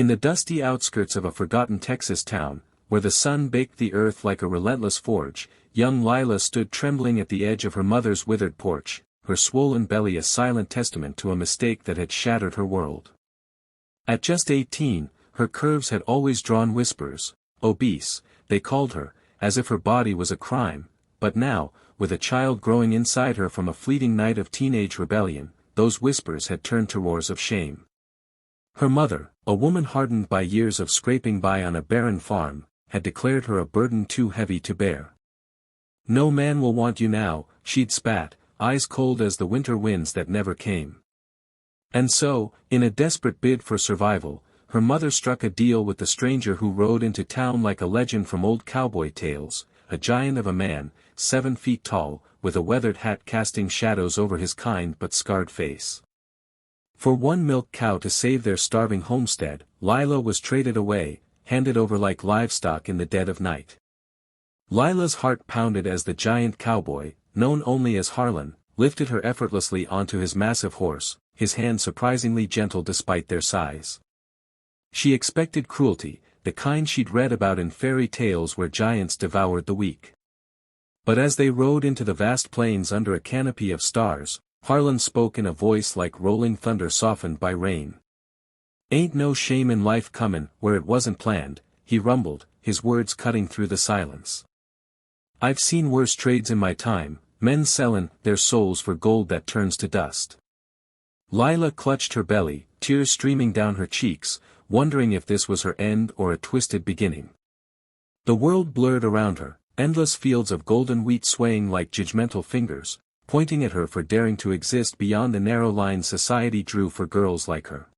In the dusty outskirts of a forgotten Texas town, where the sun baked the earth like a relentless forge, young Lila stood trembling at the edge of her mother's withered porch, her swollen belly a silent testament to a mistake that had shattered her world. At just 18, her curves had always drawn whispers. Obese, they called her, as if her body was a crime, but now, with a child growing inside her from a fleeting night of teenage rebellion, those whispers had turned to roars of shame. Her mother, a woman hardened by years of scraping by on a barren farm, had declared her a burden too heavy to bear. "No man will want you now," she'd spat, eyes cold as the winter winds that never came. And so, in a desperate bid for survival, her mother struck a deal with the stranger who rode into town like a legend from old cowboy tales, a giant of a man, 7 feet tall, with a weathered hat casting shadows over his kind but scarred face. For one milk cow to save their starving homestead, Lila was traded away, handed over like livestock in the dead of night. Lila's heart pounded as the giant cowboy, known only as Harlan, lifted her effortlessly onto his massive horse, his hand surprisingly gentle despite their size. She expected cruelty, the kind she'd read about in fairy tales where giants devoured the weak. But as they rode into the vast plains under a canopy of stars, Harlan spoke in a voice like rolling thunder softened by rain. "Ain't no shame in life comin' where it wasn't planned," he rumbled, his words cutting through the silence. "I've seen worse trades in my time, men sellin' their souls for gold that turns to dust." Lila clutched her belly, tears streaming down her cheeks, wondering if this was her end or a twisted beginning. The world blurred around her, endless fields of golden wheat swaying like judgmental fingers, pointing at her for daring to exist beyond the narrow line society drew for girls like her.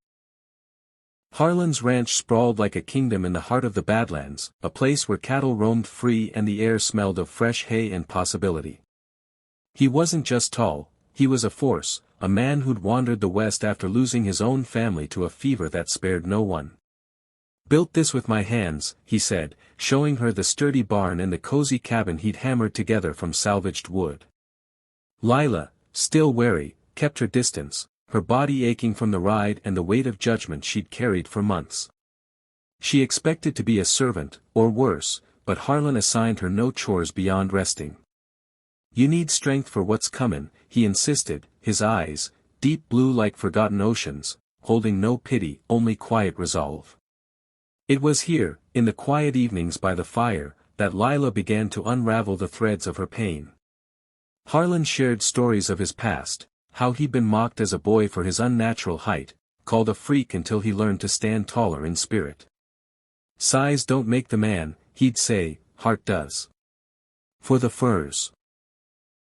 Harlan's ranch sprawled like a kingdom in the heart of the Badlands, a place where cattle roamed free and the air smelled of fresh hay and possibility. He wasn't just tall, he was a force, a man who'd wandered the West after losing his own family to a fever that spared no one. "Built this with my hands," he said, showing her the sturdy barn and the cozy cabin he'd hammered together from salvaged wood. Lila, still wary, kept her distance, her body aching from the ride and the weight of judgment she'd carried for months. She expected to be a servant, or worse, but Harlan assigned her no chores beyond resting. "You need strength for what's comin'," he insisted, his eyes, deep blue like forgotten oceans, holding no pity, only quiet resolve. It was here, in the quiet evenings by the fire, that Lila began to unravel the threads of her pain. Harlan shared stories of his past, how he'd been mocked as a boy for his unnatural height, called a freak until he learned to stand taller in spirit. "Size don't make the man," he'd say, "heart does. For the furs.